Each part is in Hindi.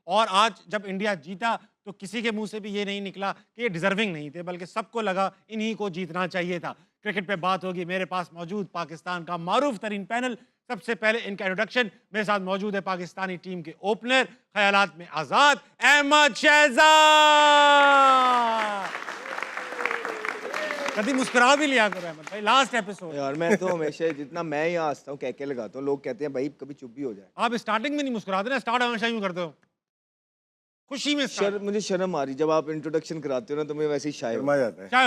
और आज जब इंडिया जीता तो किसी के मुंह से भी ये नहीं निकला कि ये डिजर्विंग नहीं थे, बल्कि सबको लगा इन्हीं को जीतना चाहिए था। क्रिकेट पे बात होगी, मेरे पास मौजूद पाकिस्तान का मारूफ तरीन पैनल। सबसे पहले इनका इंट्रोडक्शन, मेरे साथ मौजूद है पाकिस्तानी टीम के ओपनर, ख्यालात में आजाद, अहमद शहजाद। कभी मुस्कुरा भी लिया करो अहमद भाई, लास्ट एपिसोड। यार मैं तो हमेशा जितना मैं यहाँ हंसता हूँ कह लगाता हूँ, लोग कहते हैं भाई कभी चुप भी हो जाए। आप स्टार्टिंग में नहीं मुस्कुराते ना, स्टार्ट हमेशा यूं करते हो, खुशी में मुझे शर्म आ रही जब आप इंट्रोडक्शन कराते हो ना, तो मैं वैसे ही शाय हो जाता है। शाय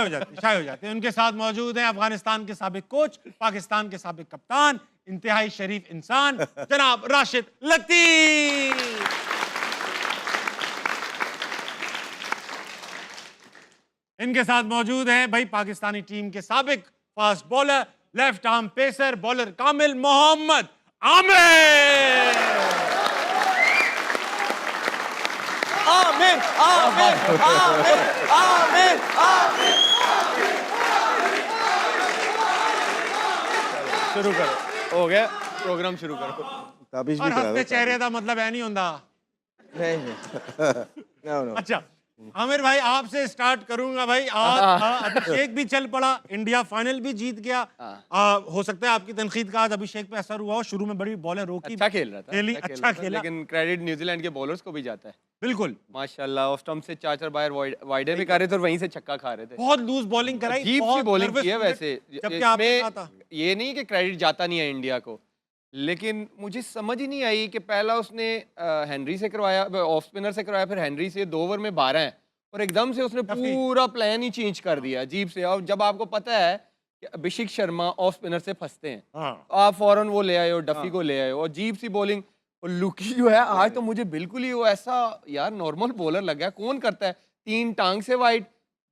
हो जाते हैं। उनके साथ मौजूद हैं अफगानिस्तान के साबिक कोच, पाकिस्तान के साबिक कप्तान, इंतहाई शरीफ इंसान जनाब राशिद लतीफ। इनके साथ मौजूद हैं भाई पाकिस्तानी टीम के साबिक fast bowler, left arm pacer, bowler कामिल मोहम्मद आमिर। आमिर आमिर आमिर आमिर आमिर। शुरू करो, हो गया प्रोग्राम, शुरू करो। ताबिश भी और करा हफ्ते दो। चेहरे का मतलब है नहीं होता। नहीं नो नो। अच्छा आमिर भाई, आपसे स्टार्ट करूंगा भाई। आज अभिषेक भी चल पड़ा, इंडिया फाइनल भी जीत गया। हो सकता है आपकी तनकीद का आज अभिषेक पे असर हुआ हो, शुरू में बड़ी बॉलें रोकी, अच्छा खेल रहा था, अच्छा खेला, लेकिन क्रेडिट न्यूजीलैंड के बॉलर्स को भी जाता है। बिल्कुल माशाल्लाह, ऑफ स्टंप से 4 बार वाइडर भी कर रहे थे और वहीं से छक्का खा रहे थे। बहुत लूज बॉलिंग कराई, अजीब सी बॉलिंग की है वैसे। जबकि आपने कहा था ये नहीं कि क्रेडिट जाता नहीं है इंडिया को, लेकिन मुझे समझ ही नहीं आई कि पहला उसने हेनरी से करवाया, ऑफ स्पिनर से करवाया, फिर हेनरी से 2 ओवर में 12 है और एकदम से उसने पूरा प्लान ही चेंज कर दिया अजीब से। और जब आपको पता है कि अभिषेक शर्मा ऑफ स्पिनर से फंसते हैं, आप फौरन वो ले आए हो, डफी को ले आए हो, और अजीब सी बॉलिंग। और लुकी जो है आज तो मुझे बिल्कुल ही वो ऐसा यार नॉर्मल बॉलर लग गया। कौन करता है 3 टांग से वाइड,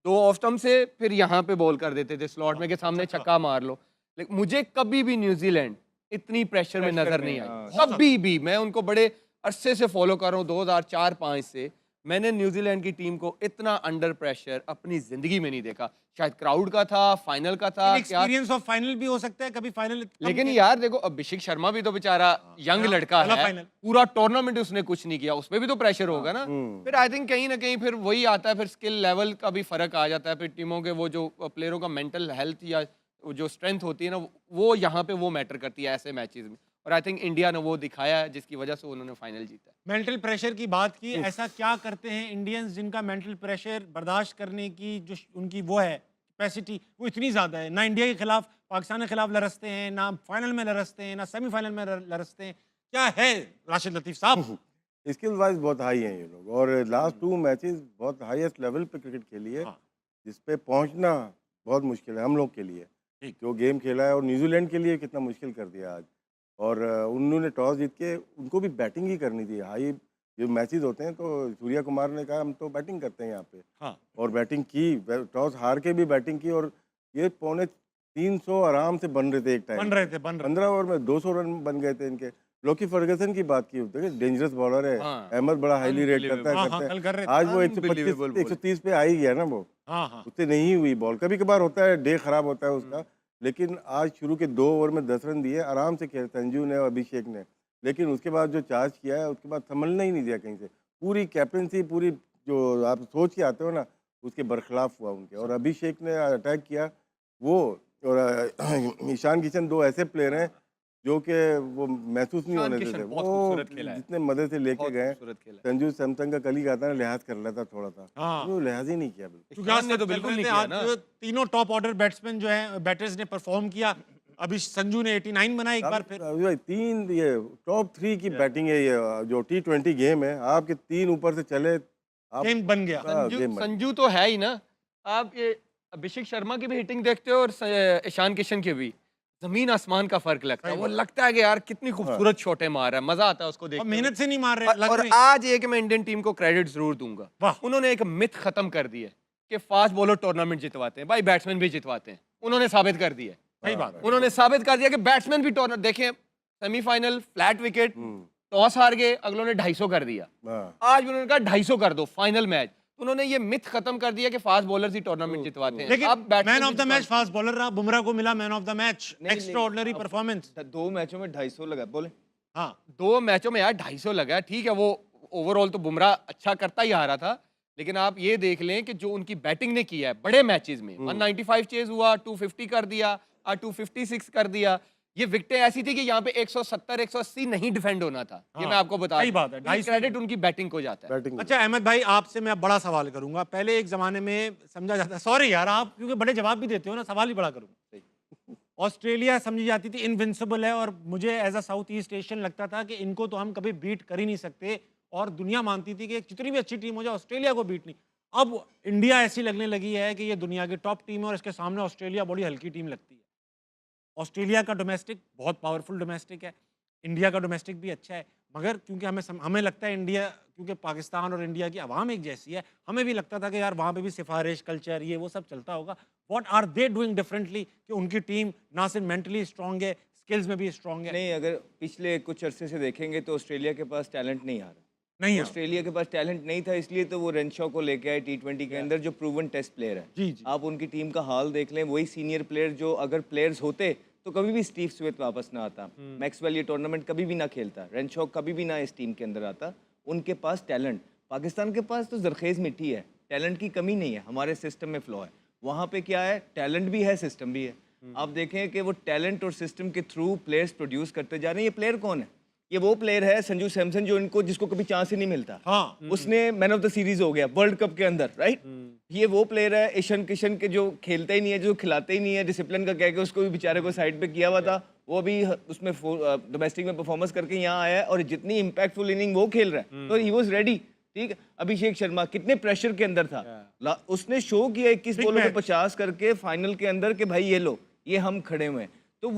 2 ऑफ स्टंप से, फिर यहाँ पे बॉल कर देते थे स्लॉट में के सामने छक्का मार लो। लेकिन मुझे कभी भी न्यूजीलैंड इतनी प्रेशर में नजर नहीं आई, कभी भी। मैं उनको बड़े अरसे से फॉलो कर रहा हूँ, 2004-5 से। मैंने न्यूजीलैंड की टीम को इतना अंडर प्रेशर अपनी जिंदगी में नहीं देखा। शायद क्राउड का था, फाइनल का था, एक्सपीरियंस ऑफ फाइनल भी हो सकता है, कभी फाइनल। लेकिन यार देखो, अभिषेक शर्मा भी तो बेचारा यंग लड़का है, पूरा टूर्नामेंट उसने कुछ नहीं किया, उसमें भी तो प्रेशर होगा ना। फिर आई थिंक कहीं ना कहीं फिर वही आता है, फिर स्किल लेवल का भी फर्क आ जाता है। फिर टीमों के वो जो प्लेयरों का मेंटल हेल्थ या जो स्ट्रेंथ होती है ना, वो यहाँ पे वो मैटर करती है ऐसे मैचेस में। और आई थिंक इंडिया ने वो दिखाया है, जिसकी वजह से उन्होंने फाइनल जीता है। मेंटल प्रेशर की बात की, ऐसा क्या करते हैं इंडियंस जिनका मेंटल प्रेशर बर्दाश्त करने की जो उनकी वो है कैपेसिटी, वो इतनी ज़्यादा है? ना इंडिया के खिलाफ, पाकिस्तान के खिलाफ लरसते हैं, ना फाइनल में लरसते हैं, ना सेमीफाइनल में लरसते हैं। क्या है राशिद लतीफ़ साहब? स्किल वाइज बहुत हाई हैं ये लोग, और लास्ट 2 मैचेस बहुत हाईएस्ट लेवल पे क्रिकेट खेली है, जिस पे पहुंचना बहुत मुश्किल है हम लोग के लिए। जो गेम खेला है, और न्यूजीलैंड के लिए कितना मुश्किल कर दिया आज। और उन्होंने टॉस जीत के, उनको भी बैटिंग ही करनी थी। हाई जो मैचेस होते हैं तो सूर्या कुमार ने कहा हम तो बैटिंग करते हैं यहाँ पे, और बैटिंग की, टॉस हार के भी बैटिंग की, और ये 250 आराम से बन रहे थे एक टाइम, 15 ओवर में 200 रन बन गए थे इनके। लोकी फर्गसन की बात की होती है, डेंजरस बॉलर है, अहमद बड़ा हाईली रेट करता है, आज वो 125 130 पे आ ही गया ना वो, उससे नहीं हुई बॉल। कभी कभार होता है, डे खराब होता है उसका, लेकिन आज शुरू के 2 ओवर में 10 रन दिए आराम से खेले संजू ने और अभिषेक ने। लेकिन उसके बाद जो चार्ज किया है, उसके बाद संभलना ही नहीं दिया कहीं से। पूरी कैप्टनसी, पूरी जो आप सोच के आते हो ना, उसके बरखिलाफ हुआ उनके। और अभिषेक ने अटैक किया वो, और ईशान किशन, 2 ऐसे प्लेयर हैं जो कि वो महसूस नहीं होने देते। वो जितने मदद से लेके गए, संजू सैमसंग का कल ही कहता ना लिहाज कर लेता थोड़ा सा, वो लिहाज ही नहीं किया बिल्कुल। तो बिल्कुल नहीं किया ना। तीनों टॉप ऑर्डर बैट्समैन जो हैं, बैटर्स ने परफॉर्म किया। अभी संजू ने 89 बनाया एक बार फिर। 3 ये टॉप 3 की बैटिंग है, ये जो T20 गेम है, आपके 3 ऊपर से चले, गेम बन गया। संजू तो है ही ना। आप ये अभिषेक शर्मा की भी हिटिंग देखते हो और ईशान किशन की भी, जमीन आसमान का फर्क लगता है। वो लगता है कि यार कितनी खूबसूरत शॉटें मार रहा है, मजा आता है उसको देखकर। मेहनत से नहीं मार रहे। और आज ये कि मैं इंडियन टीम को क्रेडिट जरूर दूंगा, उन्होंने एक मिथ खत्म कर दी है कि फास्ट बॉलर टूर्नामेंट जितवाते हैं। भाई बैट्समैन भी जितवाते हैं, उन्होंने साबित कर दिया। सही बात, उन्होंने साबित कर दिया कि बैट्समैन भी टूर्नामेंट। देखें सेमीफाइनल फ्लैट विकेट, टॉस हार गए, अगलों ने 250 कर दिया। आज भी उन्होंने कहा 250 कर दो फाइनल मैच। उन्होंने ये मिथ खत्म कर दिया कि फास्ट बॉलर्स ही टूर्नामेंट जितवाते हैं। लेकिन man of the match fast bowler रहा, बुमराह को मिला man of the match. Extraordinary performance. 2 मैचों में 250 लगा बोले। हाँ 2 मैचों में यार 250 लगा, ठीक है, वो ओवरऑल तो बुमराह अच्छा करता ही आ रहा था, लेकिन आप ये देख लें कि जो उनकी बैटिंग ने किया है बड़े मैचेस में, 195 चेज हुआ, 250 कर दिया, 256 कर दिया। ये विकेटें ऐसी थी कि यहाँ पे 170 180 नहीं डिफेंड होना था। ये हाँ, मैं आपको बता सही दूं। बात है, ये 250 क्रेडिट उनकी बैटिंग को जाता है। बैटिंग अच्छा अहमद भाई, आपसे मैं अब बड़ा सवाल करूंगा। पहले एक जमाने में समझा जाता, सॉरी यार आप क्योंकि बड़े जवाब भी देते हो ना, सवाल ही बड़ा करूंगा। ऑस्ट्रेलिया समझी जाती थी इनविंसिबल है, और मुझे as a South East Asian लगता था कि इनको तो हम कभी बीट कर ही नहीं सकते, और दुनिया मानती थी कि जितनी भी अच्छी टीम हो जाए ऑस्ट्रेलिया को बीट नहीं। अब इंडिया ऐसी लगने लगी है कि ये दुनिया की टॉप टीम है और इसके सामने ऑस्ट्रेलिया बड़ी हल्की टीम लगती है। ऑस्ट्रेलिया का डोमेस्टिक बहुत पावरफुल डोमेस्टिक है, इंडिया का डोमेस्टिक भी अच्छा है, मगर क्योंकि हमें लगता है इंडिया, क्योंकि पाकिस्तान और इंडिया की आवाम एक जैसी है, हमें भी लगता था कि यार वहाँ पे भी सिफारिश कल्चर ये वो सब चलता होगा। What are they doing differently कि उनकी टीम ना सिर्फ मेंटली स्ट्रांग है, स्किल्स में भी स्ट्रांग है? नहीं, अगर पिछले कुछ अरसे से देखेंगे तो ऑस्ट्रेलिया के पास टैलेंट नहीं आ रहा। नहीं है। ऑस्ट्रेलिया के पास टैलेंट नहीं था, इसलिए तो वो रेनशॉ को लेके आए T20 के अंदर, जो प्रूवन टेस्ट प्लेयर है। जी जी। आप उनकी टीम का हाल देख लें, वही सीनियर प्लेयर जो अगर प्लेयर्स होते तो कभी भी स्टीव स्मिथ वापस ना आता, मैक्सवेल ये टूर्नामेंट कभी भी ना खेलता, रेनशॉ कभी भी ना इस टीम के अंदर आता। उनके पास टैलेंट, पाकिस्तान के पास तो जरखेज़ मिट्टी है, टैलेंट की कमी नहीं है, हमारे सिस्टम में फ्लॉ है। वहाँ पे क्या है, टैलेंट भी है, सिस्टम भी है। आप देखें कि वो टैलेंट और सिस्टम के थ्रू प्लेयर्स प्रोड्यूस करते जा रहे हैं। ये प्लेयर कौन है? ये वो प्लेयर है संजू सैमसन, जो इनको जिसको कभी चांस ही नहीं मिलता। हाँ। उसने मैन ऑफ द सीरीज हो गया वर्ल्ड कप के अंदर, राइट? ये वो प्लेयर है ईशान किशन के, जो खेलता ही नहीं है, जो खिलाते ही नहीं है, डिसिप्लिन का कह के उसको भी बेचारे को साइड पे किया हुआ था। वो भी उसमें डोमेस्टिक में परफॉर्मेंस करके यहाँ आया है, और जितनी इंपैक्टफुल इनिंग वो खेल रहा है, तो ही वाज रेडी। ठीक है, अभिषेक शर्मा कितने प्रेशर के अंदर था, उसने शो किया 21 बॉलों पे 50 करके फाइनल के अंदर कि भाई ये लो, ये हम खड़े हुए हैं। तो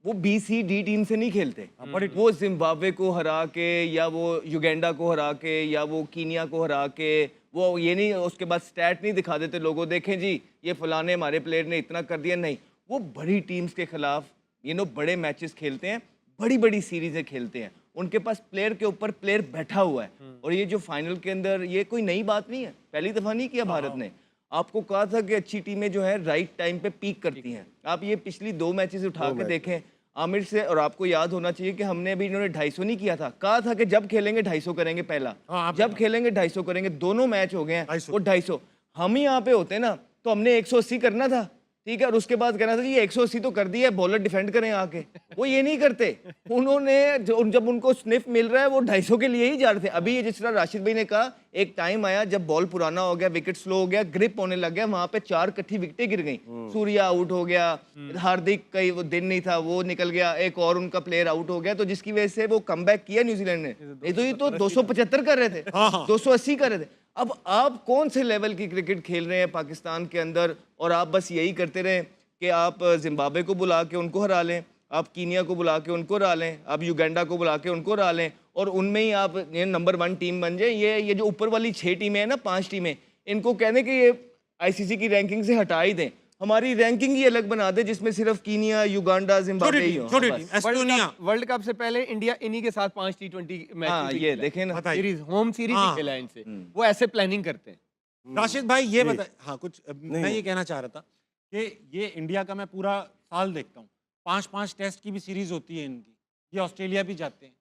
वो BCD टीम से नहीं खेलते, वो जिम्बाब्वे को हरा के, या वो युगांडा को हरा के, या वो कीनिया को हरा के, वो ये नहीं उसके बाद स्टैट नहीं दिखा देते लोगों, देखें जी ये फलाने हमारे प्लेयर ने इतना कर दिया। नहीं, वो बड़ी टीम्स के खिलाफ बड़े मैचेस खेलते हैं, बड़ी बड़ी सीरीजें खेलते हैं, उनके पास प्लेयर के ऊपर प्लेयर बैठा हुआ है। और ये जो फाइनल के अंदर, ये कोई नई बात नहीं है, पहली दफा नहीं किया भारत ने। आपको कहा था कि अच्छी टीमें जो है राइट टाइम पे पीक करती हैं। आप ये पिछली 2 मैचेस उठा के देखें आमिर से, और आपको याद होना चाहिए कि हमने अभी इन्होंने 250 नहीं किया था, कहा था कि जब खेलेंगे 250 करेंगे पहला, जब खेलेंगे 250 करेंगे। दोनों मैच हो गए हैं वो 250। हम ही यहाँ पे होते ना तो हमने 180 करना था, ठीक है, और उसके बाद कहना था जी 180 तो कर दिया, बॉलर डिफेंड करें आके। वो ये नहीं करते, उन्होंने जब उनको स्निफ मिल रहा है वो 250 के लिए ही जा रहे थे। अभी ये जिस तरह राशिद भाई ने कहा, एक टाइम आया जब बॉल पुराना हो गया, विकेट स्लो हो गया, ग्रिप होने लग गया, वहां पे 4 इकट्ठी विकेटें गिर गई। सूर्या आउट हो गया, हार्दिक का वो दिन नहीं था, वो निकल गया, एक और उनका प्लेयर आउट हो गया, तो जिसकी वजह से वो कमबैक किया न्यूजीलैंड ने। ये तो 275 कर रहे थे, 280 कर रहे थे। अब आप कौन से लेवल की क्रिकेट खेल रहे हैं पाकिस्तान के अंदर, और आप बस यही करते रहे कि आप जिम्बाब्वे को बुला के उनको हरा लें, आप कीनिया को बुला के उनको हरा लें, आप युगांडा को बुला के उनको हरा लें, और उनमें ही आप नंबर 1 टीम बन जाए। ये जो ऊपर वाली 6 टीमें हैं ना, 5 टीमें, इनको कहने कि ये ICC की रैंकिंग से हटा ही दें, हमारी रैंकिंग ही अलग बना दे, जिसमें सिर्फ कीनिया, युगांडा, जिम्बाब्वे ही हो। वर्ल्ड कप से पहले इंडिया इन्हीं के साथ 5 T20 मैच, हाँ, ये देखें ना, सीरीज, होम सीरीज ही खेला है इनसे। वो ऐसे प्लानिंग करते हैं। राशिद भाई ये बता, हाँ कुछ मैं ये कहना चाह रहा था कि ये इंडिया का मैं पूरा साल देखता हूँ, 5-5 टेस्ट की भी सीरीज होती है इनकी। ये ऑस्ट्रेलिया भी जाते हैं,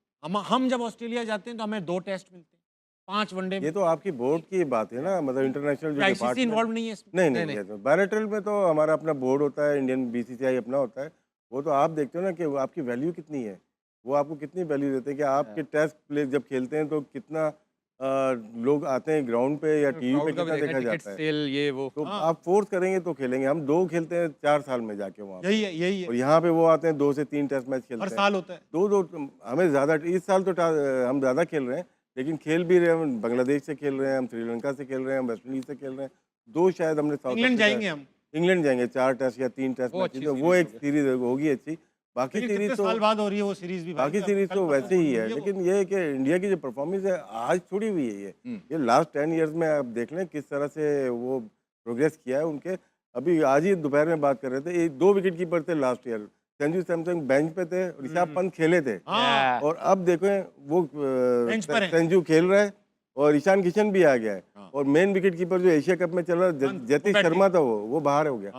हम जब ऑस्ट्रेलिया जाते हैं तो हमें 2 टेस्ट मिलते हैं, 5 वनडे। ये तो आपकी बोर्ड की बात है ना, मतलब इंटरनेशनल जो ICC इन्वॉल्व नहीं है इसमें? नहीं, बायलैटरल में तो हमारा अपना बोर्ड होता है, इंडियन BCCI अपना होता है। वो तो आप देखते हो ना कि वो आपकी वैल्यू कितनी है, वो आपको कितनी वैल्यू देते हैं कि आपके टेस्ट प्ले जब खेलते हैं तो कितना लोग आते हैं ग्राउंड पे या टीवी पे, कितना देखा जाता है। ये वो तो आप फोर्स करेंगे तो खेलेंगे। हम 2 खेलते हैं 4 साल में जाके वहाँ, यही है। और यहाँ पे वो आते हैं 2 से 3 टेस्ट मैच खेलते हर हैं, साल होता है। 2 हमें ज़्यादा, इस साल तो हम ज़्यादा खेल रहे हैं, लेकिन खेल भी रहे हैं। हम बांग्लादेश से खेल रहे हैं, हम श्रीलंका से खेल रहे हैं, हम वेस्ट इंडीज से खेल रहे हैं, 2 शायद हमने साउथ इंग्लैंड जाएंगे हम, इंग्लैंड जाएंगे 4 टेस्ट या 3 टेस्ट मैच, तो वो एक सीरीज होगी अच्छी। बाकी सीरीज तो साल बाद हो रही है वो सीरीज भी, बाकी सीरीज तो वैसे ही है। लेकिन ये है कि इंडिया की जो परफॉर्मेंस है आज थोड़ी हुई है, ये लास्ट 10 ईयर्स में आप देख लें किस तरह से वो प्रोग्रेस किया है उनके। अभी आज ही दोपहर में बात कर रहे थे, 2 विकेट कीपर थे last year, Sanju Samson bench पे थे, ऋषभ पंत खेले थे, और अब देखें वो संजू खेल रहा है, और ईशान किशन भी आ गया है, और मेन विकेट कीपर जो एशिया कप में चल रहा है जतिन शर्मा था वो बाहर हो गया।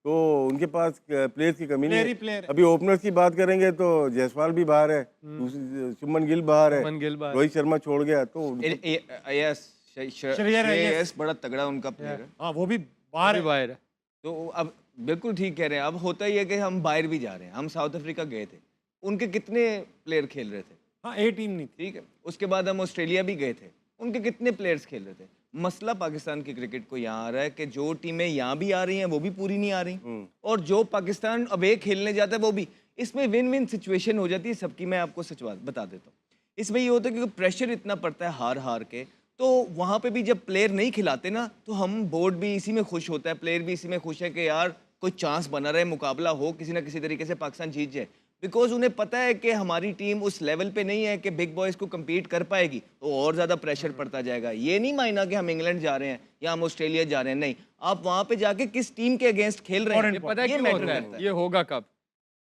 तो उनके पास प्लेयर्स की कमी नहीं Player ही है। player है। अभी ओपनर्स की बात करेंगे तो जायसवाल भी बाहर है, शुभमन गिल बाहर है, शुभमन गिल बाहर। रोहित शर्मा छोड़ गया तो यस श्रेयस अय्यर। बड़ा तगड़ा उनका प्लेयर है। हाँ वो भी बाहर भी है। बाहर है। तो अब बिल्कुल ठीक कह रहे हैं। अब होता ही है कि हम बाहर भी जा रहे हैं। हम साउथ अफ्रीका गए थे, उनके कितने प्लेयर खेल रहे थे, हाँ ए टीम नहीं थी। ठीक है। उसके बाद हम ऑस्ट्रेलिया भी गए थे, उनके कितने प्लेयर्स खेल रहे थे। मसला पाकिस्तान की क्रिकेट को यहाँ आ रहा है कि जो टीमें यहाँ भी आ रही हैं वो भी पूरी नहीं आ रही, और जो पाकिस्तान अवे खेलने जाता है वो भी। इसमें विन विन सिचुएशन हो जाती है सबकी। मैं आपको सच बात बता देता हूँ। इसमें ये होता है कि प्रेशर इतना पड़ता है हार हार के, तो वहाँ पे भी जब प्लेयर नहीं खिलाते ना, तो हम बोर्ड भी इसी में खुश होता है, प्लेयर भी इसी में खुश है कि यार कोई चांस बना रहे, मुकाबला हो, किसी ना किसी तरीके से पाकिस्तान जीत जाए। बिकॉज उन्हें पता है कि हमारी टीम उस लेवल पे नहीं है कि बिग बॉयज़ को compete कर पाएगी, तो और ज़्यादा प्रेशर पड़ता जाएगा। ये नहीं मायना कि हम इंग्लैंड जा रहे हैं या हम ऑस्ट्रेलिया जा रहे हैं, नहीं, आप वहाँ पे जाके किस टीम के अगेंस्ट खेल रहे हैं, ये पता है ये क्यों मैटर होता करता है? है। ये होगा कब?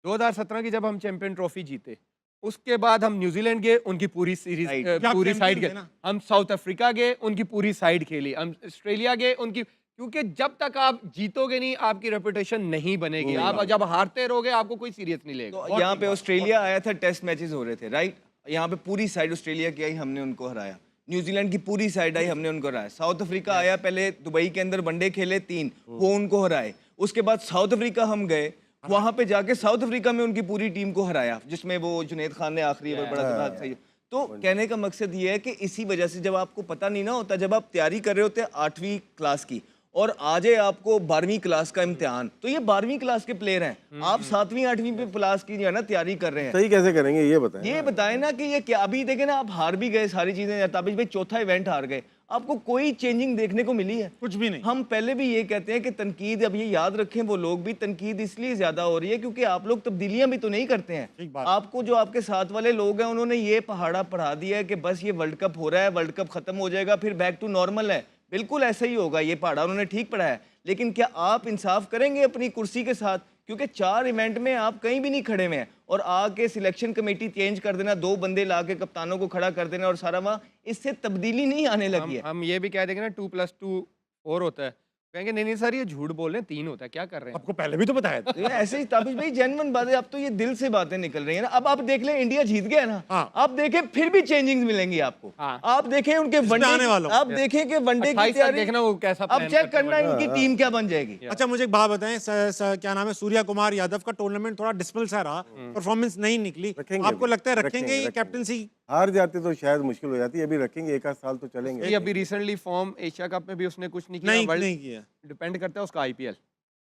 2017 की जब हम चैंपियन ट्रॉफी जीते, उसके बाद हम न्यूजीलैंड गए, उनकी पूरी सीरीज Right. पूरी आप साइड champion थे गए। ना? हम साउथ अफ्रीका गए, उनकी पूरी साइड खेली। हम ऑस्ट्रेलिया गए, उनकी, क्योंकि जब तक आप जीतोगे नहीं आपकी रेपुटेशन नहीं बनेगी। आप जब हारते रहोगे आपको कोई सीरियस नहीं लेगा। तो यहाँ पे ऑस्ट्रेलिया आया था, टेस्ट मैचेस हो रहे थे, राइट। यहाँ पे पूरी साइड ऑस्ट्रेलिया की आई, हमने उनको हराया। न्यूजीलैंड की पूरी साइड आई, हमने उनको हराया। साउथ अफ्रीका आया, पहले दुबई के अंदर वनडे खेले 3, वो उनको हराए। उसके बाद साउथ अफ्रीका हम गए, वहां पे जाके साउथ अफ्रीका में उनकी पूरी टीम को हराया, जिसमें वो जुनैद खान ने आखिरी ओवर बड़ा तबाह सही। तो कहने का मकसद ये है कि इसी वजह से जब आपको पता नहीं ना होता, जब आप तैयारी कर रहे होते हैं 8वीं क्लास की और आ जाए आपको 12वीं क्लास का इम्तिहान, तो ये 12वीं क्लास के प्लेयर हैं, आप 7वीं 8वीं पे क्लास की जो है ना तैयारी कर रहे हैं। सही कैसे करेंगे ये बताएं। ये बताएं ना कि ये क्या, अभी देखें ना, आप हार भी गए सारी चीजें, ताबिश भाई चौथा इवेंट हार गए, आपको कोई चेंजिंग देखने को मिली है? कुछ भी नहीं। हम पहले भी ये कहते हैं कि तनकीद, अब ये याद रखें वो लोग भी, तनकीद इसलिए ज्यादा हो रही है क्योंकि आप लोग तब्दीलियां भी तो नहीं करते हैं। ठीक बात। आपको जो आपके साथ वाले लोग हैं उन्होंने ये पहाड़ा पढ़ा दिया है कि बस ये वर्ल्ड कप हो रहा है, वर्ल्ड कप खत्म हो जाएगा, फिर बैक टू नॉर्मल है। बिल्कुल ऐसा ही होगा, ये पहाड़ा उन्होंने ठीक पढ़ा है। लेकिन क्या आप इंसाफ करेंगे अपनी कुर्सी के साथ? क्योंकि 4 इवेंट में आप कहीं भी नहीं खड़े हुए हैं, और आके सिलेक्शन कमेटी चेंज कर देना, 2 बंदे ला के कप्तानों को खड़ा कर देना और सारा वहाँ, इससे तब्दीली नहीं आने लगी है। हम ये भी कह देंगे ना 2+2 4 होता है, कहेंगे नहीं नहीं सर ये झूठ बोल रहे हैं, 3 होता है, क्या कर रहे हैं? आपको पहले भी तो बताया था। तो ये ऐसे ही ताबिश भाई जेन्युइन बात है, अब तो ये दिल से बातें निकल रही है ना। अब आप देख लें, इंडिया जीत गया ना, हाँ। आप देखें फिर भी चेंजिंग्स मिलेंगी आपको। हाँ। आप देखें उनके वनडे, आने वालों। आप देखें कि वनडे की 28 तक तैयारी, देखना वो कैसा अब plan चेक करते हैं करना इनकी टीम क्या बन जाएगी। अच्छा मुझे एक बात बताएं, क्या नाम है, सूर्या कुमार यादव का टूर्नामेंट थोड़ा डिस्पल सा रहा, परफॉर्मेंस नहीं निकली, रखेंगे आपको अभी, लगता है रखेंगे रखेंगे, ये रखेंगे। कैप्टनसी? हार जाते तो शायद मुश्किल हो जाती है, अभी रखेंगे, 1 आध साल तो चलेंगे। ये अभी रिसेंटली फॉर्म एशिया कप में भी उसने कुछ नहीं किया, नहीं किया। डिपेंड करता है उसका आईपीएल।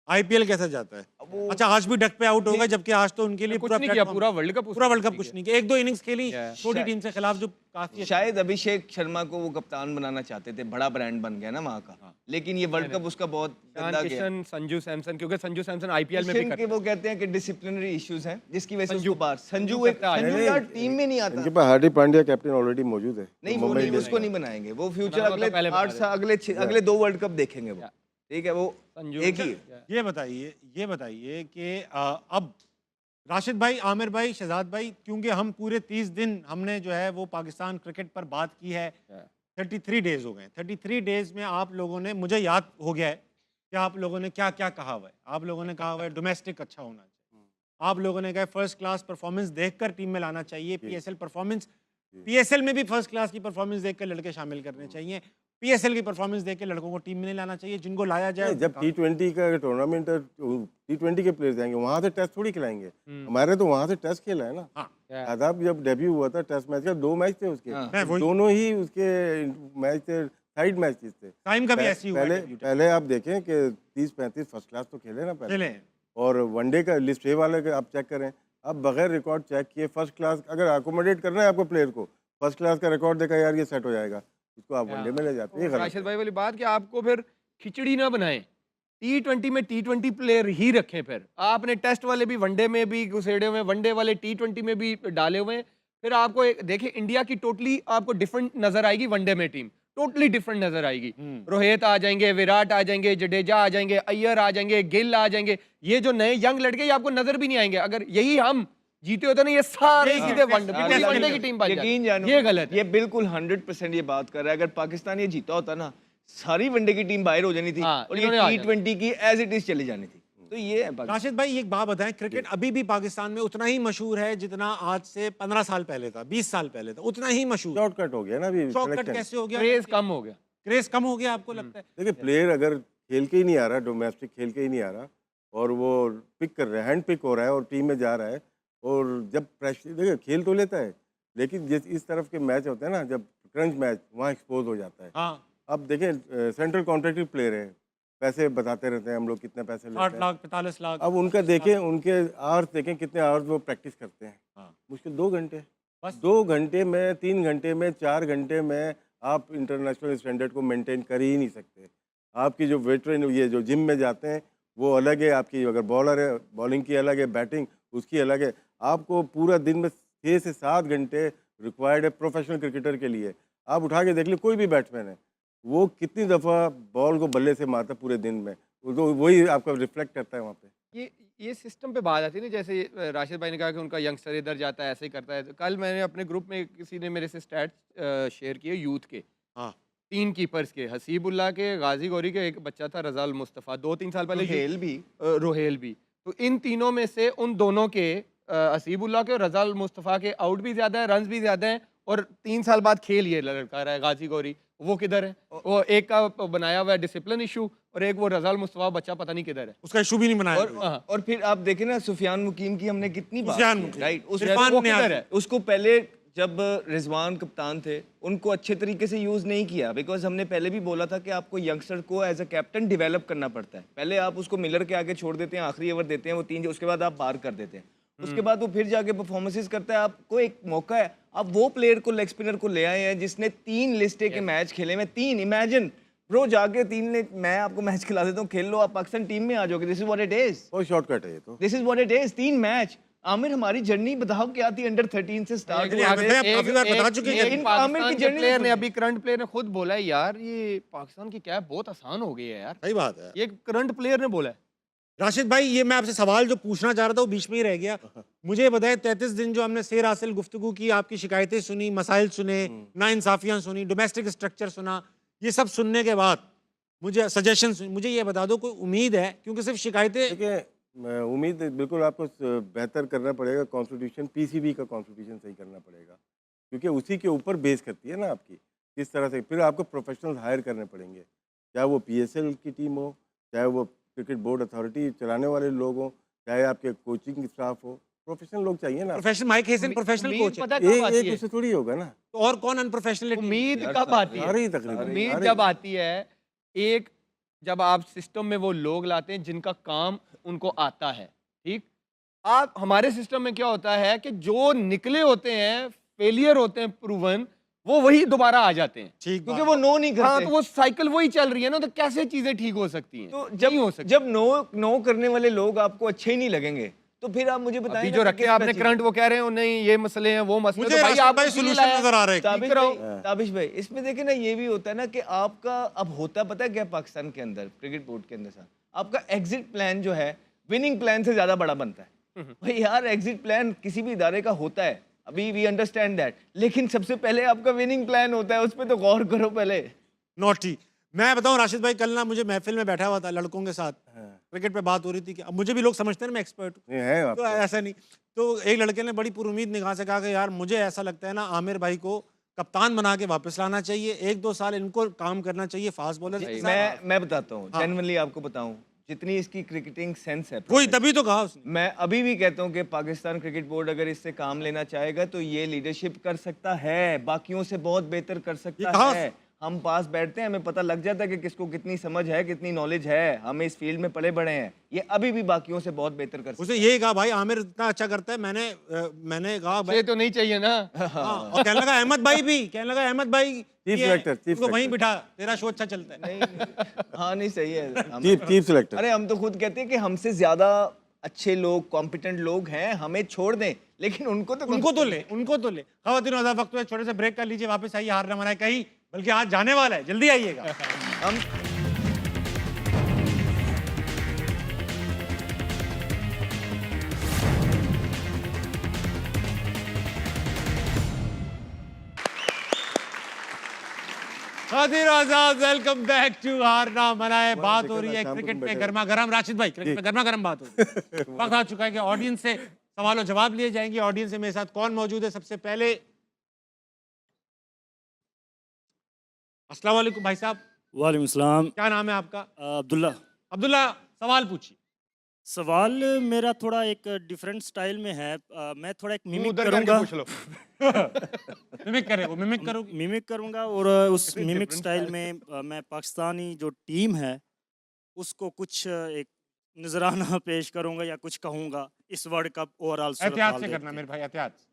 आईपीएल कैसा जाता है? अच्छा आज भी डक पे आउट होगा, जबकि आज तो उनके लिए कुछ पूरा नहीं किया, platform- पूरा वर्ल्ड कप पूरा वर्ल्ड कप कुछ नहीं किया। 1-2 इनिंग्स खेली Yeah. छोटी टीम से खिलाफ, जो काफी शायद अभिषेक शर्मा को वो कप्तान बनाना चाहते थे, बड़ा ब्रांड बन गया ना वहाँ का, लेकिन ये वर्ल्ड कप उसका बहुत गंदा गया। किशन, संजू सैमसन, क्योंकि संजू सैमसन आईपीएल में भी किशन के करता वो कहते हैं कि डिसिप्लिनरी इश्यूज हैं, जिसकी वजह से संजू- उसको बाहर, संजू संजू करता है, संजू यार टीम में नहीं आता। इनके पास हार्दिक पांड्या कैप्टन ऑलरेडी मौजूद है। नहीं तो वो मुंबई नहीं, इंडियंस उसको नहीं बनाएंगे, वो फ्यूचर बनाना तो अगले पहले बता 8 साल, अगले 2 वर्ल्ड कप देखेंगे वो, ठीक है, वो संजू एक ही है। ये बताइए कि अब राशिद भाई, आमिर भाई, शहजाद भाई, क्योंकि हम पूरे 30 दिन हमने जो है वो पाकिस्तान क्रिकेट पर बात की है, 33 डेज हो गए। 33 डेज में आप लोगों ने, मुझे याद हो गया है कि आप लोगों ने क्या क्या कहा हुआ है। आप लोगों ने कहा हुआ है डोमेस्टिक अच्छा होना चाहिए, आप लोगों ने कहा फर्स्ट क्लास परफॉर्मेंस देखकर टीम में लाना चाहिए, पीएसएल परफॉर्मेंस, पीएसएल में भी फर्स्ट क्लास की परफॉर्मेंस देखकर लड़के शामिल करने चाहिए, पीएसएल की परफॉर्मेंस देख के लड़कों को टीम में नहीं लाना चाहिए, जिनको लाया जाए। जब T20 का टूर्नामेंट है, T20 के प्लेयर्स जाएंगे वहां से टेस्ट थोड़ी खिलाएंगे, हमारे तो वहां से टेस्ट खेला है ना। हाँ, आदाब जब डेब्यू हुआ था टेस्ट मैच का, 2 मैच थे उसके, मैं वही- दोनों ही उसके मैच थे, साइड मैचेस थे। टाइम का भी ऐसी हुआ है पहले debut। पहले आप देखें कि 30-35 फर्स्ट क्लास तो खेले ना पहले, खेले हैं। और वनडे का लिस्ट ए वाले का आप चेक करें, अब बगैर रिकॉर्ड चेक किए फर्स्ट क्लास, अगर अकोमोडेट करना है आपको प्लेयर को, फर्स्ट क्लास का रिकॉर्ड देखा यार ये सेट हो जाएगा, उसको आप वनडे में ले जाते हैं, ये गलत राशिद है। भाई वाली बात कि आपको फिर खिचड़ी ना बनाएं, T20 में T20 प्लेयर ही रखें। फिर आपने टेस्ट वाले भी वनडे में भी घुसेड़े हुए, वनडे वाले T20 में भी डाले हुए हैं। फिर आपको देखिए इंडिया की टोटली आपको डिफरेंट नजर आएगी, वनडे में टीम टोटली डिफरेंट नजर आएगी। रोहित आ जाएंगे, विराट आ जाएंगे, जडेजा आ जाएंगे, अय्यर आ जाएंगे, गिल आ जाएंगे, ये जो नए यंग लड़के ये आपको नजर भी नहीं आएंगे। अगर यही हम जीते होते ना, ये सारे सीधे वनडे की टीम बन यकीन जाती। जानो, ये गलत है। ये बिल्कुल 100% ये बात कर रहा है। अगर पाकिस्तान ये जीता होता ना, सारी वनडे की टीम बाहर हो जानी थी, हाँ, और ये इन्होंने आ T20 की एज इट इज चली जानी थी। तो ये है पाकिस्तान। राशिद भाई एक बात बताएं, क्रिकेट अभी भी पाकिस्तान में उतना ही मशहूर है जितना आज से 15 साल पहले था, 20 साल पहले था, उतना ही मशहूर। शॉर्टकट हो गया ना अभी शॉर्टकट selection। कैसे हो गया? क्रेज कम हो गया। क्रेज कम हो गया आपको लगता है? देखिए प्लेयर अगर खेल के ही नहीं आ रहा, डोमेस्टिक खेल के ही नहीं आ रहा और वो पिक कर रहा है, हैंड पिक हो रहा है और टीम में जा रहा है, और जब प्रेशर, देखिए खेल तो लेता है लेकिन जिस इस तरफ के मैच होते हैं ना, जब क्रंच मैच, वहाँ एक्सपोज हो जाता है। हाँ, अब देखें सेंट्रल कॉन्ट्रैक्टिव प्लेयर है, पैसे बताते रहते हैं हम लोग कितने पैसे 60 लेते हैं। लाख 45 लाख। अब उनका देखें, उनके आवर्स देखें कितने आवर्स वो प्रैक्टिस करते हैं। हाँ। मुश्किल 2 घंटे, बस 2 घंटे में, 3 घंटे में, 4 घंटे में आप इंटरनेशनल स्टैंडर्ड को मेंटेन कर ही नहीं सकते। आपकी जो वेटरन, ये जो जिम में जाते हैं वो अलग है, आपकी अगर बॉलर है बॉलिंग की अलग है, बैटिंग उसकी अलग है। आपको पूरा दिन में 6 से 7 घंटे रिक्वायर्ड है प्रोफेशनल क्रिकेटर के लिए। आप उठा के देख लीजिए कोई भी बैट्समैन है, वो कितनी दफ़ा बॉल को बल्ले से मारता पूरे दिन में, तो वही आपका रिफ्लेक्ट करता है वहाँ पे। ये सिस्टम पे बात आती है ना, जैसे राशिद भाई ने कहा कि उनका यंगस्टर इधर जाता है, ऐसे ही करता है। तो कल मैंने अपने ग्रुप में किसी ने मेरे से स्टैट्स शेयर किए यूथ के। हाँ। 3 कीपर्स के, हसीबुल्लाह के, गाजी गौरी के, एक बच्चा था रज़ाल मुस्तफ़ा, 2-3 साल पहले खेल भी रोहेल भी। तो इन तीनों में से उन दोनों के, हसीबुल्लाह के और रज़ाल मुस्तफ़ा के आउट भी ज़्यादा है, रन्स भी ज़्यादा हैं, और 3 साल बाद खेल ये लड़का रहा है गाजी गौरी। वो किधर है? वो एक का बनाया हुआ है डिसिप्लिन इशू, और एक वो रज़ाल मुस्तफ़ा बच्चा पता नहीं किधर है। उसका इशू भी नहीं बनाया। और फिर आप देखें ना, सुफियान मुकीम की हमने कितनी बात सुफियान की, मुकीम, राइट? इरफान वो नियाज़ी। किधर है? उसको पहले जब रिजवान कप्तान थे उनको अच्छे तरीके से यूज़ नहीं किया, बिकॉज हमने पहले भी बोला था कि आपको यंगस्टर को एज अ कैप्टन डेवलप करना पड़ता है। पहले आप उसको मिलर के आगे छोड़ देते हैं, आखिरी ओवर देते हैं वो 3, उसके बाद आप बाहर कर देते हैं, उसके बाद वो फिर जाके परफॉर्मेंसेस करता है। आपको एक मौका है, आप वो प्लेयर को, लेग स्पिनर को ले आए हैं जिसने 3 लिस्टे के मैच खेले में, 3, इमेजिन ब्रो, जाके 3 ने, मैं आपको मैच खिला देता हूँ, खेल लो, आप पाकिस्तान टीम में आ जाओगे। This is what it is, बहुत शॉर्टकट है ये तो। This is what it is. 3 match. Aamir, हमारी जर्नी बताओ क्या थी? अंडर 13 से स्टार्ट नहीं, आमिर भाई, आप काफी बार बता चुके हैं। लेकिन आमिर की जर्नी प्लेयर ने, अभी करंट प्लेयर ने खुद बोला है यार, ये पाकिस्तान की कैप बहुत आसान हो गई है यार। सही बात है। ये करंट प्लेयर ने बोला है। राशिद भाई, ये मैं आपसे सवाल जो पूछना चाह रहा था वो बीच में ही रह गया। मुझे बताएं, 33 दिन जो हमने सैर हासिल गुफ्तगू की, आपकी शिकायतें सुनी, मसाइल सुने, नाइंसाफियां सुनी, डोमेस्टिक स्ट्रक्चर सुना, ये सब सुनने के बाद मुझे सजेशन, मुझे ये बता दो कोई उम्मीद है? क्योंकि सिर्फ शिकायतें, देखिए उम्मीद बिल्कुल आपको बेहतर करना पड़ेगा। कॉन्स्टिट्यूशन, पीसीबी का कॉन्स्टिट्यूशन सही करना पड़ेगा, क्योंकि उसी के ऊपर बेस करती है ना आपकी किस तरह से। फिर आपको प्रोफेशनल हायर करने पड़ेंगे, चाहे वो पीएसएल की टीम हो, चाहे वो क्रिकेट बोर्ड अथॉरिटी चलाने वाले लोग हों, चाहे आपके कोचिंग स्टाफ हो, प्रोफेशनल लोग चाहिए ना। Professional Mike Hesson professional coach है, पता कब आती एक है? उससे थोड़ी होगा ना। तो और कौन अनप्रोफेशनल? उम्मीद कब आती है? सारे ही तकरीबन उम्मीद सारे। जब आती है, एक, जब आप सिस्टम में वो लोग लाते हैं जिनका काम उनको आता है, ठीक? आप, हमारे सिस्टम में क्या होता है कि जो निकले होते हैं, फेलियर होते हैं प्रूवन, वो वही दोबारा आ जाते हैं, ठीक, क्योंकि वो नो नहीं हाँ, करते। तो वो साइकिल वही चल रही है ना, तो कैसे चीजें ठीक हो सकती हैं? तो नहीं हो सकती। जब नो करने वाले लोग आपको अच्छे ही नहीं लगेंगे, तो फिर आप मुझे बताएं अभी ना जो कि रखे किस आपने पे करंट, वो कह रहे हैं नहीं ये मसले हैं, वो मसले, मुझे तो भाई राशिद आप भाई सोल्यूशन नजर आ रहा है। ताबिश करो। भाई, ताबिश भाई, इसमें देखे ना, ये भी होता है ना कि आपका अब होता पता है क्या पाकिस्तान के अंदर, क्रिकेट बोर्ड के अंदर साहब, आपका एग्जिट प्लान जो है विनिंग प्लान से ज्यादा बड़ा बनता है। भाई यार, एग्जिट प्लान किसी भी इदारे का होता है, अभी वी अंडरस्टैंड दैट, लेकिन सबसे पहले आपका विनिंग प्लान होता है, उस पर तो गौर करो पहले। नॉटी। मैं बताऊं राशिद भाई, कल ना मुझे महफिल में बैठा हुआ था लड़कों के साथ, क्रिकेट पे बात हो रही थी कि अब मुझे भी लोग समझते हैं ना मैं एक्सपर्ट हूँ, नहीं है तो ऐसा नहीं। तो एक लड़के ने बड़ी पुरुमीद निगाह से कहा कि यार मुझे ऐसा लगता है ना, आमिर भाई को कप्तान बना के वापस लाना चाहिए, 1-2 साल इनको काम करना चाहिए फास्ट बॉलर के साथ। मैं बताता हूँ, जेन्युइनली आपको बताऊँ, जितनी इसकी क्रिकेटिंग सेंस है, कोई तभी तो कहा उसने। मैं अभी भी कहता हूँ कि पाकिस्तान क्रिकेट बोर्ड अगर इससे काम लेना चाहेगा तो ये लीडरशिप कर सकता है, बाकियों से बहुत बेहतर कर सकता कहा है। हम पास बैठते हैं, हमें पता लग जाता है कि किसको कितनी समझ है, कितनी नॉलेज है, हम इस फील्ड में पले बड़े हैं, ये अभी भी बाकियों से बहुत बेहतर कर सकता उसने यही कहा भाई आमिर इतना अच्छा करता है। मैंने कहा भाई ये तो नहीं चाहिए ना। हाँ, और कहने लगा अहमद भाई भी, कहने लगा अहमद भाई चीफ ये है, सेलेक्टर, चीफ उसको वहीं सेलेक्टर। बिठा, तेरा शो अच्छा चलता है। है। नहीं, हाँ नहीं सही है। Chief selector. अरे हम तो खुद कहते हैं कि हमसे ज्यादा अच्छे लोग, कॉम्पिटेंट लोग हैं, हमें छोड़ दें, लेकिन उनको तो ले। खवातीन ज़्यादा वक्त हुआ, छोटे से ब्रेक कर लीजिए, वापस आइए, हार न मनाए कहीं, बल्कि आज जाने वाला है, जल्दी आइएगा। हम खातिर आजाद, वेलकम बैक टू हारना मनाए। बात हो रही है शाम को क्रिकेट तुम पे बैठे गर्मा गर्म। राशिद भाई, क्रिकेट पे गर्मा गर्म बात हो रही है। वक्त आ चुका है कि ऑडियंस से सवाल और जवाब लिए जाएंगे। ऑडियंस से मेरे साथ कौन मौजूद है? सबसे पहले अस्सलाम वालेकुम भाई साहब, वालेकुम सलाम। क्या नाम है आपका? अब्दुल्ला। अब्दुल्ला, सवाल पूछिए। सवाल मेरा थोड़ा एक डिफरेंट स्टाइल में है। मैं थोड़ा एक मिमिक उधर करके करूंगा। पूछ लो। मिमिक करे, वो मिमिक करोगे? मिमिक करूंगा और उस मिमिक स्टाइल में मैं पाकिस्तानी जो टीम है उसको कुछ एक नजराना पेश करूंगा या कुछ कहूंगा इस वर्ल्ड कप ओवरऑल एहतियात से करना मेरे भाई, एहतियात से।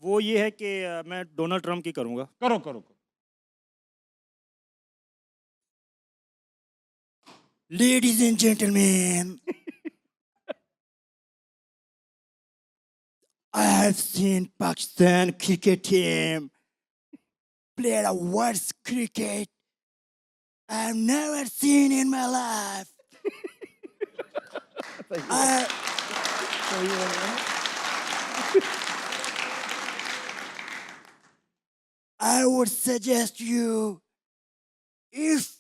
वो ये है कि मैं डोनाल्ड ट्रंप की करूंगा। करो करो करो। Ladies and gentlemen, I have seen Pakistan cricket team play the worst cricket I've never seen in my life. I would suggest you, if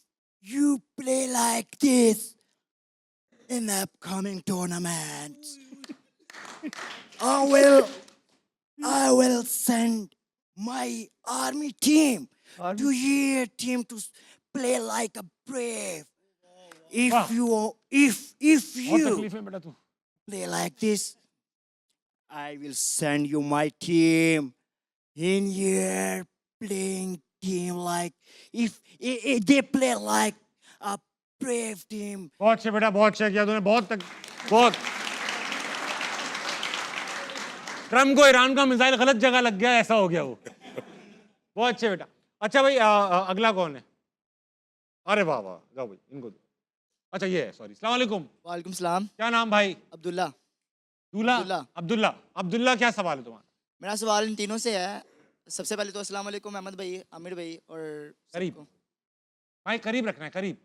you play like this in the upcoming tournaments, I will send my army team to your team to play like a brave. Wow. If बहुत you तकलीफ है बेटा तू। play like this, I will send you my team in your playing team like if they play like a brave team. बहुत अच्छे बेटा, बहुत अच्छा किया तूने। बहुत ट्रम्प को ईरान का मिसाइल गलत जगह लग गया, ऐसा हो गया वो। बहुत अच्छे बेटा। अच्छा भाई, अगला कौन है? अरे वाह वाह, जाओ भाई इनको दो। अच्छा ये है, सॉरी। अस्सलाम वालेकुम। वालेकुम सलाम। क्या नाम भाई? अब्दुल्ला। दूल्हा? अब्दुल्ला। अब्दुल्ला। अब्दुल्ला, क्या सवाल है तुम्हारा? मेरा सवाल इन तीनों से है। सबसे पहले तो अस्सलाम वालेकुम अहमद भाई, आमिर भाई और करीब। सबको। भाई करीब रखना है, करीब।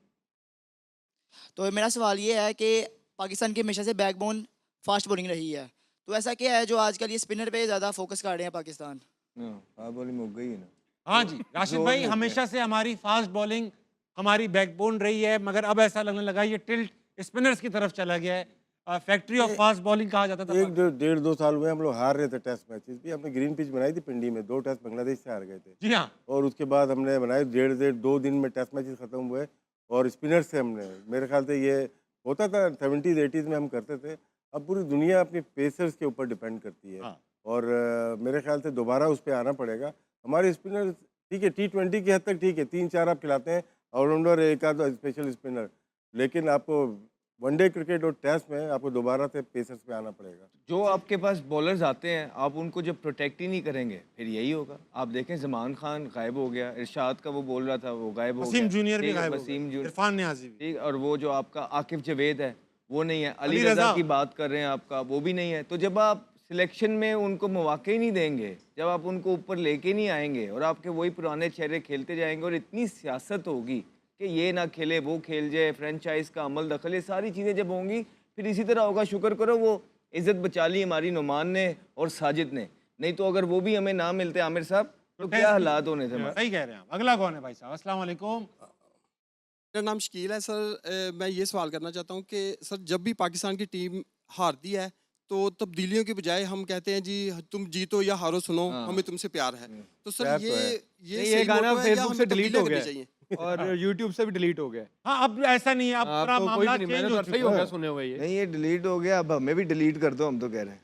तो मेरा सवाल ये है कि पाकिस्तान की हमेशा से बैकबोन फास्ट बॉलिंग रही है, तो ऐसा क्या है जो आजकल ये स्पिनर पे ज़्यादा फोकस कर रहे हैं पाकिस्तान? हाँ बॉलिंग हो गई है ना। हाँ जी राशिद भाई, हमेशा से हमारी फास्ट बॉलिंग हमारी बैकबोन रही है, मगर अब ऐसा लगने लगा ये टिल्ट स्पिनर्स की तरफ चला गया है। फैक्ट्री ऑफ फास्ट बॉलिंग कहा जाता था। एक डेढ़ दो साल हुए हम लोग हार रहे थे टेस्ट मैचेस भी। हमने ग्रीन पिच बनाई थी पिंडी में, 2 टेस्ट बांग्लादेश से हार गए थे। जी हाँ। और उसके बाद हमने बनाए 2 दिन में टेस्ट मैचेस खत्म हुए और स्पिनर से हमने, मेरे ख्याल से ये होता था 70s 80s में हम करते थे। अब पूरी दुनिया अपनी पेसर्स के ऊपर डिपेंड करती है। हाँ। और मेरे ख्याल से दोबारा उस पर आना पड़ेगा। हमारे स्पिनर ठीक है, T20 की हद तक ठीक है, 3-4 आप खिलाते हैं ऑलराउंडर, एक आध स्पेशल स्पिनर, लेकिन आपको वनडे क्रिकेट और टेस्ट में आपको दोबारा से पेसर्स पे आना पड़ेगा। जो आपके पास बॉलर्स आते हैं, आप उनको जब प्रोटेक्ट ही नहीं करेंगे फिर यही होगा। आप देखें ज़मान खान गायब हो गया, इरशाद का वो बोल रहा था वो गायब हो गया, वसीम जूनियर भी ठीक है, गायब हो वसीम गए, जूनियर, इरफान नियाज़ी भी। ठीक। और वो जो आपका आकिफ जवेद है वो नहीं है, अली अली रज़ा रज़ा की बात कर रहे हैं आपका, वो भी नहीं है। तो जब आप सिलेक्शन में उनको मौके ही नहीं देंगे, जब आप उनको ऊपर लेके नहीं आएंगे और आपके वही पुराने चेहरे खेलते जाएंगे और इतनी सियासत होगी कि ये ना खेले वो खेल जाए, फ्रेंचाइज का अमल दखल, ये सारी चीज़ें जब होंगी फिर इसी तरह होगा। शुक्र करो वो इज़्ज़त बचा ली हमारी नुमान ने और साजिद ने, नहीं तो अगर वो भी हमें ना मिलते आमिर साहब तो क्या हालात होने थे हमारे। सही कह रहे हैं आप। अगला कौन है भाई साहब? अस्सलाम वालेकुम। मेरा नाम शकील है सर। मैं ये सवाल करना चाहता हूँ कि सर जब भी पाकिस्तान की टीम हारती है तो तब्दीलियों के बजाय हम कहते हैं जी तुम जीतो या हारो सुनो, हमें तुमसे प्यार है। तो सर प्यार तो है। ये ये सही गाना मोटो है या फेसबुक हमें से डिलीट तब्दीलियां हो करनी गया चाहिए? और यूट्यूब से भी डिलीट हो गया। हाँ अब ऐसा नहीं है, अब पूरा तो कोई मामला भी नहीं, चेंज मैंने हो तो सही चुका हो गया है। सुने हुए ये। नहीं ये डिलीट हो गया, अब हमें भी डिलीट कर दो, हम तो कह रहे हैं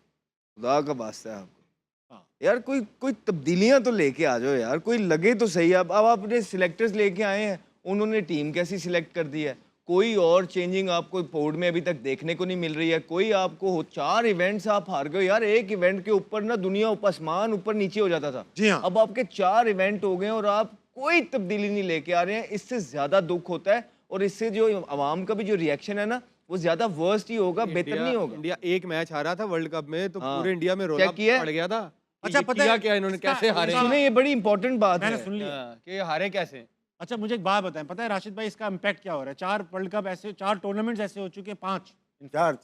खुदा का वास्ता है आपको। हाँ। यार कोई तब्दीलियां तो लेके आ जाओ यार, कोई लगे तो सही। अब आपने सिलेक्टर्स लेके आए हैं, उन्होंने टीम कैसी सिलेक्ट कर दी है, कोई और चेंजिंग आपको बोर्ड में अभी तक देखने को नहीं मिल रही है। कोई आपको 4 इवेंट्स आप हार गए यार, एक इवेंट के ऊपर ना दुनिया आसमान ऊपर नीचे हो जाता था। जी हाँ। अब आपके 4 इवेंट हो गए और आप कोई तब्दीली नहीं लेके आ रहे हैं। इससे ज्यादा दुख होता है और इससे जो आवाम का भी जो रिएक्शन है ना वो ज्यादा वर्स्ट ही होगा, बेहतर नहीं होगा। इंडिया एक मैच हारा था वर्ल्ड कप में तो हाँ। पूरे इंडिया में रोला चेक किया? पड़ गया था। अच्छा, अच्छा पता है पता क्या इन्होंने इसका- कैसे हारे? इसका- सुने ये बड़ी इंपॉर्टेंट बात मैंने है। सुन लिया। हाँ, कि ये हारे कैसे? अच्छा मुझे एक बात बताएं, पता है राशिद भाई इसका इम्पैक्ट क्या हो रहा है? 4 वर्ल्ड कप ऐसे, 4 टूर्नामेंट्स ऐसे हो चुके हैं, 5 चार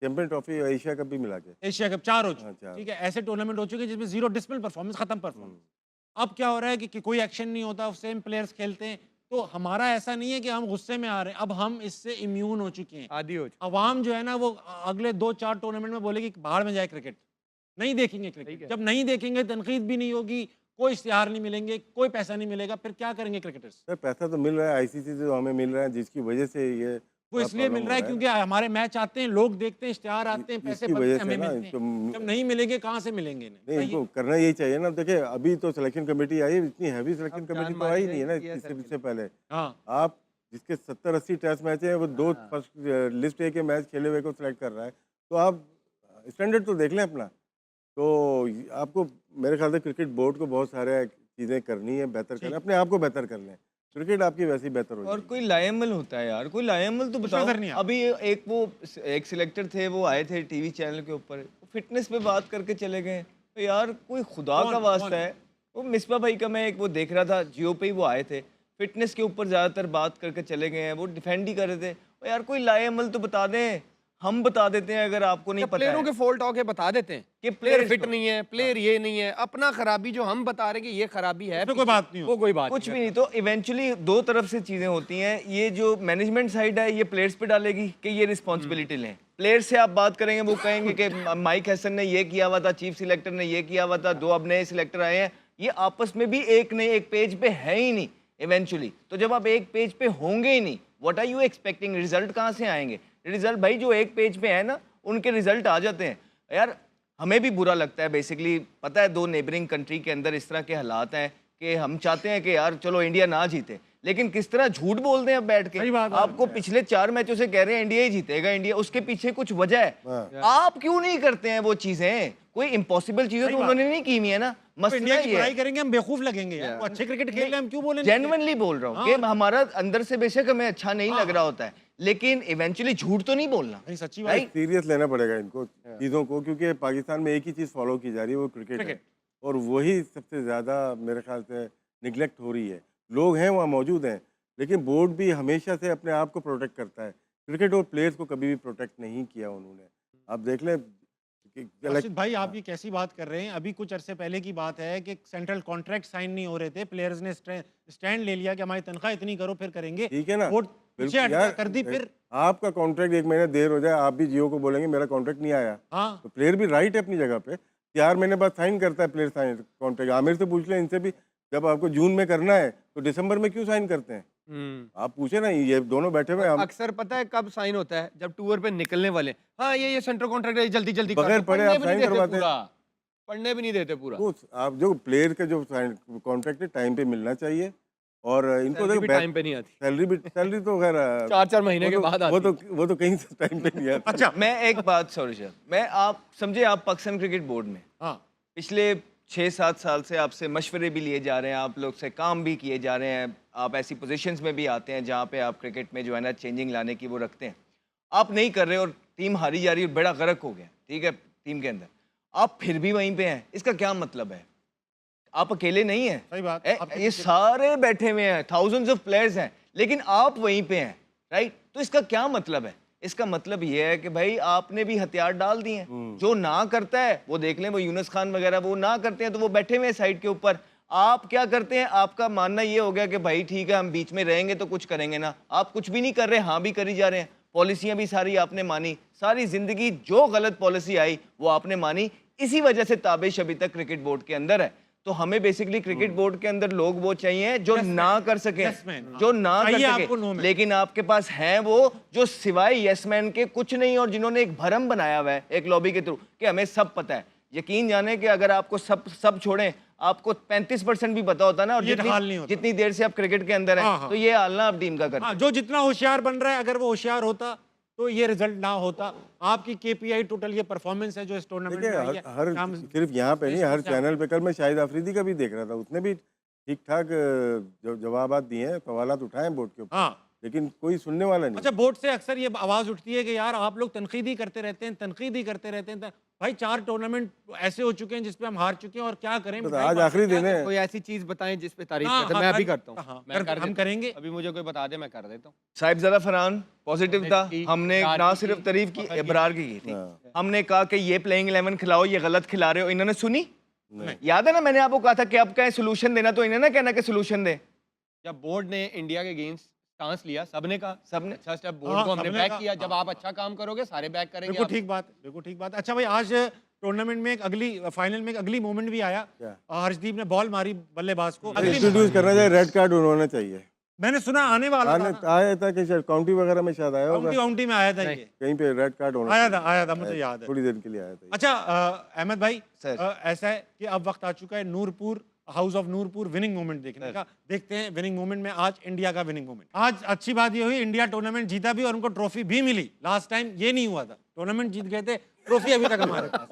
चैंपियन ट्रॉफी एशिया कप भी मिला के। एशिया कप 4 हो हाँ, चुके, चार। ठीक है। ऐसे टूर्नामेंट हो चुके हैं जिसमें 0 डिसिप्लिन परफॉर्मेंस, खत्म परफॉर्मेंस। अब क्या हो रहा है कि कोई एक्शन नहीं होता, सेम प्लेयर्स खेलते हैं। तो हमारा ऐसा नहीं है कि हम गुस्से में आ रहे हैं, अब हम इससे इम्यून हो चुके हैं। आदि हो चुके। अवाम जो है ना वो अगले 2-4 टूर्नामेंट में बोलेगी कि बाहर में जाए क्रिकेट, नहीं देखेंगे क्रिकेट। जब नहीं देखेंगे तनकीद भी नहीं होगी, कोई इश्तिहार नहीं मिलेंगे, कोई पैसा नहीं मिलेगा, फिर क्या करेंगे क्रिकेटर्स? सर पैसा तो मिल रहा है आईसीसी से, जो हमें मिल रहा है, जिसकी वजह से ये वो इसलिए मिल रहा है क्योंकि हमारे मैच आते हैं, लोग देखते हैं, इश्तिहार आते हैं, पैसे इसकी बनते वजह हैं, से हमें ना मिलते हैं। इनको जब नहीं मिलेंगे कहाँ से मिलेंगे इन्हें? नहीं, बताइए। इनको करना यही चाहिए ना। देखिए अभी तो सिलेक्शन कमेटी आई है, इतनी हैवी सिलेक्शन अब कमेटी तो जान आई मारी नहीं है ना गई है सर इससे पहले। हाँ, आप जिसके 70-80 टेस्ट मैच हैं, वो 2 फर्स्ट लिस्ट ए के मैच खेले हुए को सिलेक्ट कर रहा है, तो आप स्टैंडर्ड तो देख लें अपना। तो आपको मेरे ख्याल से क्रिकेट बोर्ड को बहुत सारे चीज़ें करनी है, बेहतर करना है, अपने आप को बेहतर कर लें, क्रिकेट आपकी वैसे ही बेहतर हो और जाएगी। कोई लायमल होता है यार, कोई लायमल तो बताओ। नजर नहीं आता। अभी एक सिलेक्टर थे, वो आए थे टीवी चैनल के ऊपर, फिटनेस पे बात करके चले गए। तो यार कोई खुदा का कौन? वास्ता है। वो मिसबा भाई का मैं एक वो देख रहा था, जियो पे ही वो आए थे, फिटनेस के ऊपर ज़्यादातर बात करके चले गए हैं, वो डिफेंड ही कर रहे थे। और यार कोई लायमल तो बता दें, हम बता देते हैं अगर आपको नहीं पता प्लेयरों है के फॉल्ट आके बता देते हैं कि प्लेयर players फिट को- नहीं है, प्लेयर ये नहीं है, अपना खराबी जो हम बता रहे हैं कि ये खराबी है, उसमें कोई बात नहीं वो कोई बात कुछ नहीं भी नहीं। तो इवेंचुअली दो तरफ से चीजें होती हैं। ये जो मैनेजमेंट साइड है, ये प्लेयर्स पे डालेगी कि ये रिस्पॉन्सिबिलिटी लें। प्लेयर्स से आप बात करेंगे, वो कहेंगे कि माइक हसन ने ये किया हुआ था, चीफ सिलेक्टर ने ये किया हुआ था, 2 अब नए सिलेक्टर आए हैं, ये आपस में भी एक पेज पे है ही नहीं इवेंचुअली। तो जब आप एक पेज पे होंगे ही नहीं, what are you expecting? Result कहाँ से आएंगे? रिजल्ट भाई जो एक पेज पे है ना, उनके रिजल्ट आ जाते हैं। यार हमें भी बुरा लगता है बेसिकली, पता है 2 नेबरिंग कंट्री के अंदर इस तरह के हालात हैं कि हम चाहते हैं कि यार चलो इंडिया ना जीते, लेकिन किस तरह झूठ बोलते हैं अब बैठ के। सही बात है। आपको पिछले 4 मैचों से कह रहे हैं इंडिया ही जीतेगा, इंडिया, उसके पीछे कुछ वजह है। आप क्यों नहीं करते हैं वो चीजें? कोई इम्पॉसिबल चीजें तो उन्होंने नहीं की हुई है ना। तो मसला इंडिया की ये बुराई है, करेंगे हम बेवकूफ लगेंगे यार। वो अच्छे क्रिकेट खेल रहे हैं, हम क्यों बोलेंगे? जेन्युइनली बोल रहा हूँ कि हमारा अंदर से बेशक हमें अच्छा नहीं लग रहा होता है, लेकिन इवेंचुअली झूठ तो नहीं बोलना। नहीं, सच्ची बात है। सीरियस लेना पड़ेगा इनको चीज़ों को, क्योंकि पाकिस्तान में एक ही चीज़ फॉलो की जा रही है, वो क्रिकेट है, क्रिकेट। और वही सबसे ज़्यादा मेरे ख्याल से निगलेक्ट हो रही है। लोग हैं वहाँ मौजूद हैं, लेकिन बोर्ड भी हमेशा से अपने आप को प्रोटेक्ट करता है। क्रिकेट और प्लेयर्स को कभी भी प्रोटेक्ट नहीं किया उन्होंने। आप देख लें राशिद भाई, आप ये कैसी बात कर रहे हैं? अभी कुछ अरसे पहले की बात है कि सेंट्रल कॉन्ट्रैक्ट साइन नहीं हो रहे थे, प्लेयर्स ने स्टैंड ले लिया कि हमारी तनख्वाह इतनी करो फिर करेंगे। ठीक है ना, बोर्ड पीछे बिल्कुल हटा यार, कर दी फिर। आपका कॉन्ट्रैक्ट 1 महीना देर हो जाए, आप भी जियो को बोलेंगे मेरा कॉन्ट्रैक्ट नहीं आया, हाँ, तो प्लेयर भी राइट है अपनी जगह पे। 4 महीने बाद साइन करता है प्लेयर, साइन कॉन्ट्रैक्ट। आमिर से पूछ लें, इनसे भी, जब आपको जून में करना है तो दिसंबर में क्यों साइन करते हैं? आप पूछे ना, ये दोनों बैठे हुए हैं, हम अक्सर पता है कब साइन होता है? जब टूर पे निकलने वाले, हाँ ये सेंट्रल कॉन्ट्रैक्ट है, जल्दी जल्दी कर बगैर दो। पढ़े पढ़ने आप भी नहीं sign देते करवाते हैं। पूरा, पढ़ने भी नहीं देते पूरा। तो आप जो प्लेयर का जो कॉन्ट्रैक्ट है टाइम पे मिलना चाहिए, और इनको सैलरी देखो भी टाइम पे नहीं आती, सैलरी तो खैर 4-4 महीने के बाद आती वो तो कहीं से टाइम पे नहीं आता। अच्छा, मैं एक बात सॉरी सर, मैं आप समझे, आप पाकिस्तान क्रिकेट बोर्ड में हाँ, पिछले 6-7 साल से आपसे मशवरे भी लिए जा रहे हैं, आप लोग से काम भी किए जा रहे हैं, आप ऐसी पोजीशंस में भी आते हैं जहाँ पे आप क्रिकेट में जो है ना चेंजिंग लाने की वो रखते हैं। आप नहीं कर रहे और टीम हारी जा रही है, बड़ा गर्क हो गया, ठीक है, टीम के अंदर आप फिर भी वहीं पे हैं, इसका क्या मतलब है? आप अकेले नहीं हैं, सही बात। ये सारे बैठे हुए हैं, थाउजेंड्स ऑफ प्लेयर्स हैं, लेकिन आप वहीं पे हैं, राइट? तो इसका क्या मतलब है? इसका मतलब ये है कि भाई आपने भी हथियार डाल दिए हैं। जो ना करता है वो देख लें, वो यूनुस खान वगैरह, वो ना करते हैं तो वो बैठे हुए हैं साइड के ऊपर। आप क्या करते हैं? आपका मानना ये हो गया कि भाई ठीक है, हम बीच में रहेंगे तो कुछ करेंगे ना। आप कुछ भी नहीं कर रहे, हाँ भी करी जा रहे हैं। पॉलिसियां भी सारी आपने मानी, सारी जिंदगी जो गलत पॉलिसी आई वो आपने मानी। इसी वजह से ताबिश अभी तक क्रिकेट बोर्ड के अंदर है। तो हमें बेसिकली क्रिकेट बोर्ड के अंदर लोग वो चाहिए जो ना कर सके, जो ना कर चाहिए आपको सके, no man। लेकिन आपके पास हैं वो जो सिवाय यस मैन के कुछ नहीं, और जिन्होंने एक भरम बनाया हुआ है एक लॉबी के थ्रू कि हमें सब पता है। यकीन जाने कि अगर आपको सब छोड़ें, आपको 35% भी पता होता ना, और ये हाल नहीं होता। जितनी देर से आप क्रिकेट के अंदर हाँ, हैं, हाँ। तो ये हाल ना आप टीम का करते। हाँ, जो जितना होशियार बन रहा है, अगर वो होशियार होता तो ये रिजल्ट ना होता। आपकी केपीआई टोटल ये परफॉर्मेंस है जो इस टूर्नामेंट देखिए में आई है। हर शाम- सिर्फ यहाँ पे नहीं, हर से- चैनल पे। कल मैं शाहिद आफरीदी का भी देख रहा था, उसने भी ठीक ठाक जवाबात दिए हैं, सवालात उठाए हैं बोर्ड के ऊपर, हाँ, लेकिन कोई सुनने वाला नहीं। अच्छा, बोर्ड से अक्सर ये आवाज उठती है कि यार आप लोग तनकीदी करते रहते हैं, तनकीदी करते रहते हैं। भाई 4 टूर्नामेंट ऐसे हो चुके हैं जिसपे हम हार चुके हैं, और क्या करें? तो भाई, आज आखिरी दिन है। कोई ऐसी चीज बताएं जिस पे तारीफ हाँ, करते हाँ, मैं अभी हाँ, करता हूँ, हाँ, मैं कर हम देता करेंगे। हूँ। अभी मुझे कोई बता दे, मैं कर देता हूँ। साहिबजादा फरहान पॉजिटिव था, हमने इब्रार ना की सिर्फ थी, तारीफ की, फखर की इब्रार की थी। हाँ। हमने कहा कि ये प्लेइंग 11 खिलाओ, ये गलत खिला रहे हो, इन्होंने सुनी याद है ना, मैंने आपको कहा था कि अब कहें सोल्यूशन देना तो इन्हें ना कहना कि सोल्यूशन दे। जब बोर्ड ने इंडिया के अगेंस्ट स्टांस लिया, सबने कहा सबने अच्छा स्टेप बोर्ड हाँ, को हमने सबने बैक कहा, किया। जब हाँ। आप अच्छा काम करोगे सारे बैक करेंगे बिल्कुल आप। ठीक बात, बिल्कुल ठीक बात। अच्छा भाई, आज टूर्नामेंट में एक अगली फाइनल में एक अगली मोमेंट भी आया। क्या? हर्षदीप ने बॉल मारी बल्लेबाज को, अगली इंट्रोड्यूस करना चाहिए, रेड कार्ड होना चाहिए। मैंने सुना आने वाला था ना। आया था कि शायद काउंटी वगैरह में शायद आया होगा, काउंटी वाउंटी में आया था ये, कहीं पे रेड कार्ड होना आया था मुझे याद है। थोड़ी देर के लिए आया था। अच्छा अहमद भाई, सर। ऐसा है कि अब वक्त आ चुका है Noorpur, house of Noorpur winning moment देखने का। देखते हैं विनिंग मोमेंट में आज इंडिया का विनिंग मोमेंट। आज अच्छी बात ये हुई, इंडिया टूर्नामेंट जीता भी और उनको ट्रॉफी भी मिली। लास्ट टाइम ये नहीं हुआ था, टूर्नामेंट जीत गए थे, ट्रॉफी अभी तक हमारे पास।